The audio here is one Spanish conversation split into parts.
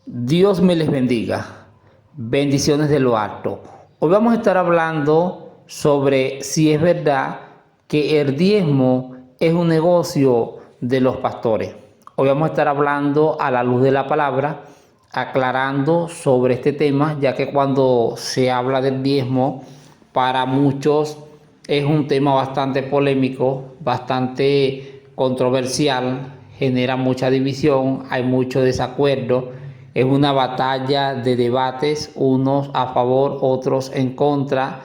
Dios me les bendiga. Bendiciones de lo alto. Hoy vamos a estar hablando sobre si es verdad que el diezmo es un negocio de los pastores. Hoy vamos a estar hablando a la luz de la palabra, aclarando sobre este tema, ya que cuando se habla del diezmo, para muchos es un tema bastante polémico, bastante controversial, genera mucha división, hay mucho desacuerdo. Es una batalla de debates, unos a favor, otros en contra.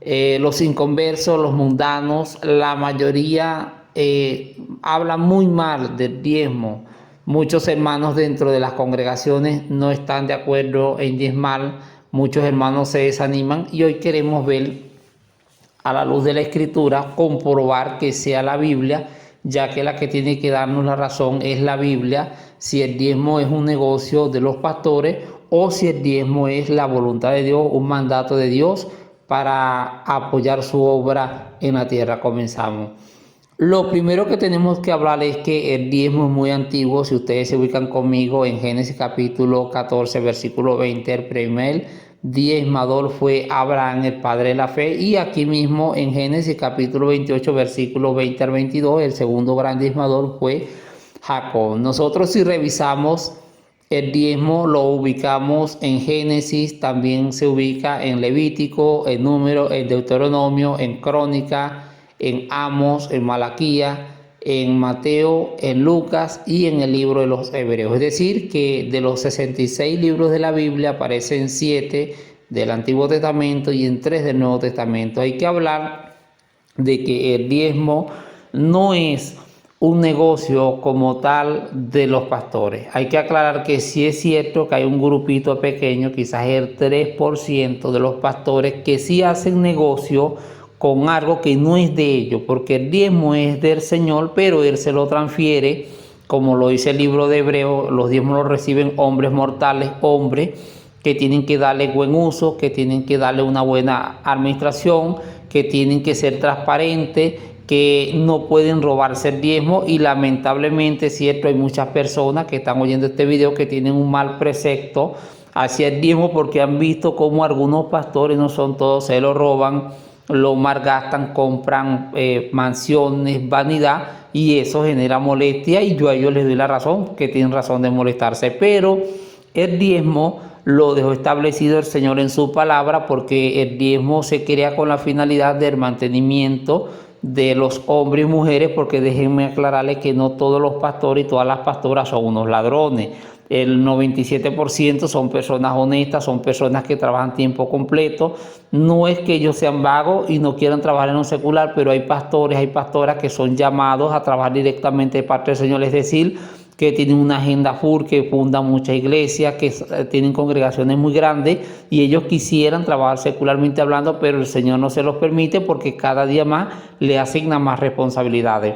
Los inconversos, los mundanos, la mayoría hablan muy mal del diezmo. Muchos hermanos dentro de las congregaciones no están de acuerdo en diezmar, muchos hermanos se desaniman y hoy queremos ver a la luz de la escritura, comprobar que sea la Biblia, ya que la que tiene que darnos la razón es la Biblia, si el diezmo es un negocio de los pastores o si el diezmo es la voluntad de Dios, un mandato de Dios para apoyar su obra en la tierra. Comenzamos. Lo primero que tenemos que hablar es que el diezmo es muy antiguo. Si ustedes se ubican conmigo en Génesis capítulo 14, versículo 20, el primer diezmador fue Abraham, el padre de la fe. Y aquí mismo en Génesis capítulo 28, versículo 20 al 22, el segundo gran diezmador fue Jacob. Nosotros si revisamos el diezmo lo ubicamos en Génesis, también se ubica en Levítico, en Número, en Deuteronomio, en Crónica, en Amos, en Malaquía, en Mateo, en Lucas y en el libro de los Hebreos. Es decir, que de los 66 libros de la Biblia aparecen 7 del Antiguo Testamento y en 3 del Nuevo Testamento. Hay que hablar de que el diezmo no es un negocio como tal de los pastores. Hay que aclarar que sí es cierto que hay un grupito pequeño, quizás el 3% de los pastores que sí hacen negocio con algo que no es de ellos, porque el diezmo es del Señor, pero Él se lo transfiere, como lo dice el libro de Hebreos, los diezmos los reciben hombres mortales, hombres que tienen que darle buen uso, que tienen que darle una buena administración, que tienen que ser transparentes, que no pueden robarse el diezmo y lamentablemente, cierto, hay muchas personas que están oyendo este video que tienen un mal precepto hacia el diezmo porque han visto cómo algunos pastores, no son todos, se lo roban, lo malgastan, compran mansiones, vanidad y eso genera molestia y yo a ellos les doy la razón, que tienen razón de molestarse, pero el diezmo lo dejó establecido el Señor en su palabra porque el diezmo se crea con la finalidad del mantenimiento de los hombres y mujeres, porque déjenme aclararles que no todos los pastores y todas las pastoras son unos ladrones. El 97% son personas honestas, son personas que trabajan tiempo completo. No es que ellos sean vagos y no quieran trabajar en un secular, pero hay pastores, hay pastoras que son llamados a trabajar directamente de parte del Señor, es decir, que tienen una agenda full, que fundan muchas iglesias, que tienen congregaciones muy grandes y ellos quisieran trabajar secularmente hablando, pero el Señor no se los permite porque cada día más le asigna más responsabilidades.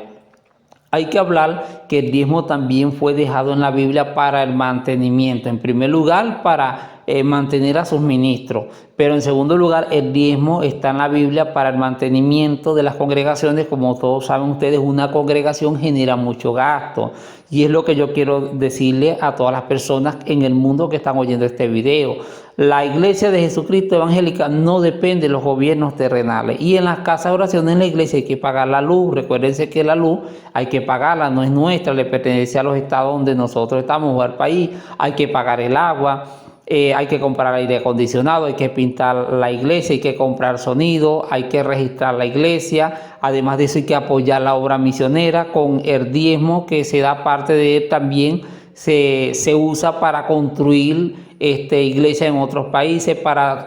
Hay que hablar que el diezmo también fue dejado en la Biblia para el mantenimiento. En primer lugar, para mantener a sus ministros. Pero en segundo lugar, el diezmo está en la Biblia para el mantenimiento de las congregaciones. Como todos saben ustedes, una congregación genera mucho gasto. Y es lo que yo quiero decirle a todas las personas en el mundo que están oyendo este video. La iglesia de Jesucristo evangélica no depende de los gobiernos terrenales. Y en las casas de oración en la iglesia hay que pagar la luz. Recuérdense que la luz hay que pagarla, no es nuestra, le pertenece a los estados donde nosotros estamos o al país. Hay que pagar el agua. Hay que comprar aire acondicionado, hay que pintar la iglesia, hay que comprar sonido, hay que registrar la iglesia. Además de eso hay que apoyar la obra misionera con el diezmo que se da parte de él también. Se usa para construir iglesias en otros países, para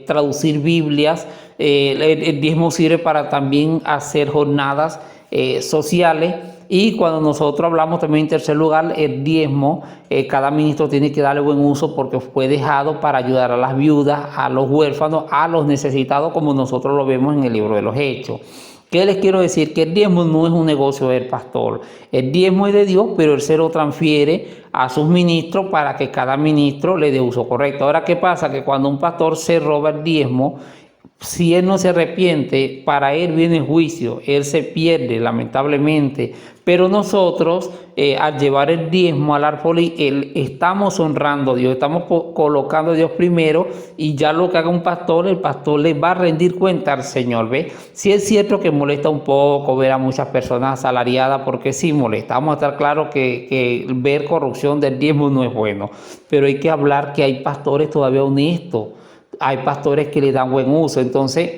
traducir Biblias. El diezmo sirve para también hacer jornadas sociales. Y cuando nosotros hablamos también en tercer lugar, el diezmo, cada ministro tiene que darle buen uso porque fue dejado para ayudar a las viudas, a los huérfanos, a los necesitados, como nosotros lo vemos en el libro de los Hechos. ¿Qué les quiero decir? Que el diezmo no es un negocio del pastor. El diezmo es de Dios, pero él se lo transfiere a sus ministros para que cada ministro le dé uso correcto. Ahora, ¿qué pasa? Que cuando un pastor se roba el diezmo, si él no se arrepiente, para él viene el juicio, él se pierde lamentablemente. Pero nosotros, al llevar el diezmo al arpolí, estamos honrando a Dios, estamos colocando a Dios primero, y ya lo que haga un pastor, el pastor le va a rendir cuenta al Señor, ¿ve? Sí es cierto que molesta un poco ver a muchas personas asalariadas, porque sí molesta. Vamos a estar claros que ver corrupción del diezmo no es bueno, pero hay que hablar que hay pastores todavía honestos. Hay pastores que le dan buen uso. Entonces,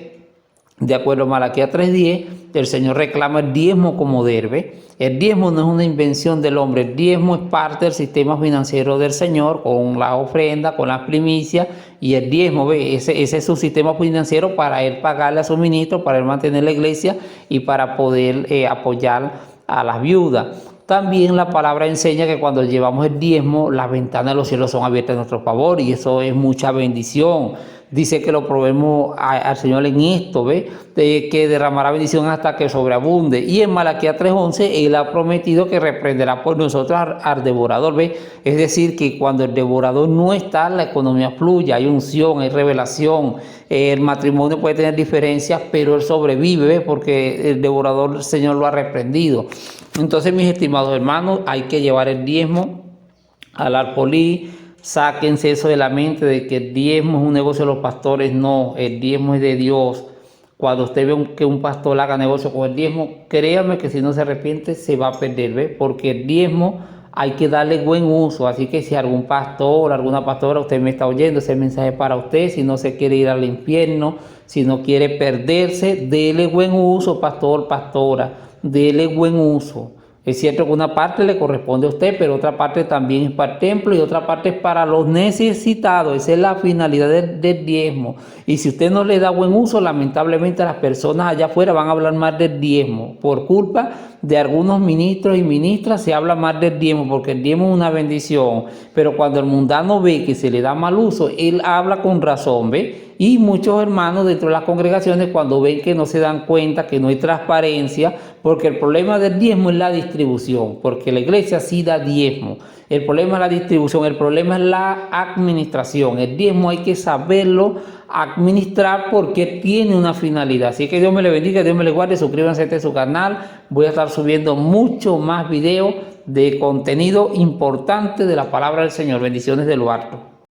de acuerdo a Malaquías 3:10, el Señor reclama el diezmo como debe. El diezmo no es una invención del hombre, el diezmo es parte del sistema financiero del Señor, con la ofrenda, con las primicias, y el diezmo, ¿ve? Ese es su sistema financiero para él pagarle a su ministro, para él mantener la iglesia y para poder apoyar a las viudas. También la palabra enseña que cuando llevamos el diezmo, las ventanas de los cielos son abiertas a nuestro favor, y eso es mucha bendición. Dice que lo probemos al Señor en esto, ¿ve? Que derramará bendición hasta que sobreabunde. Y en Malaquías 3:11, Él ha prometido que reprenderá por nosotros al devorador, ¿ve? Es decir, que cuando el devorador no está, la economía fluye, hay unción, hay revelación. El matrimonio puede tener diferencias, pero él sobrevive, ¿ve? Porque el devorador, el Señor lo ha reprendido. Entonces, mis estimados hermanos, hay que llevar el diezmo al arpolí. Sáquense eso de la mente de que el diezmo es un negocio de los pastores. No, el diezmo es de Dios. Cuando usted ve que un pastor haga negocio con el diezmo, créame que si no se arrepiente se va a perder, ¿ve? Porque el diezmo hay que darle buen uso. Así que si algún pastor, alguna pastora, usted me está oyendo, ese mensaje para usted. Si no se quiere ir al infierno, si no quiere perderse, dele buen uso, pastor, pastora, dele buen uso. Es cierto que una parte le corresponde a usted, pero otra parte también es para el templo y otra parte es para los necesitados. Esa es la finalidad del diezmo. Y si usted no le da buen uso, lamentablemente las personas allá afuera van a hablar más del diezmo. Por culpa de algunos ministros y ministras se habla más del diezmo, porque el diezmo es una bendición. Pero cuando el mundano ve que se le da mal uso, él habla con razón, ¿ve? Y muchos hermanos dentro de las congregaciones, cuando ven que no se dan cuenta, que no hay transparencia, porque el problema del diezmo es la distribución, porque la iglesia sí da diezmo. El problema es la distribución, el problema es la administración. El diezmo hay que saberlo administrar porque tiene una finalidad. Así que Dios me le bendiga, Dios me le guarde. Suscríbanse a este su canal. Voy a estar subiendo mucho más videos de contenido importante de la palabra del Señor. Bendiciones de lo alto.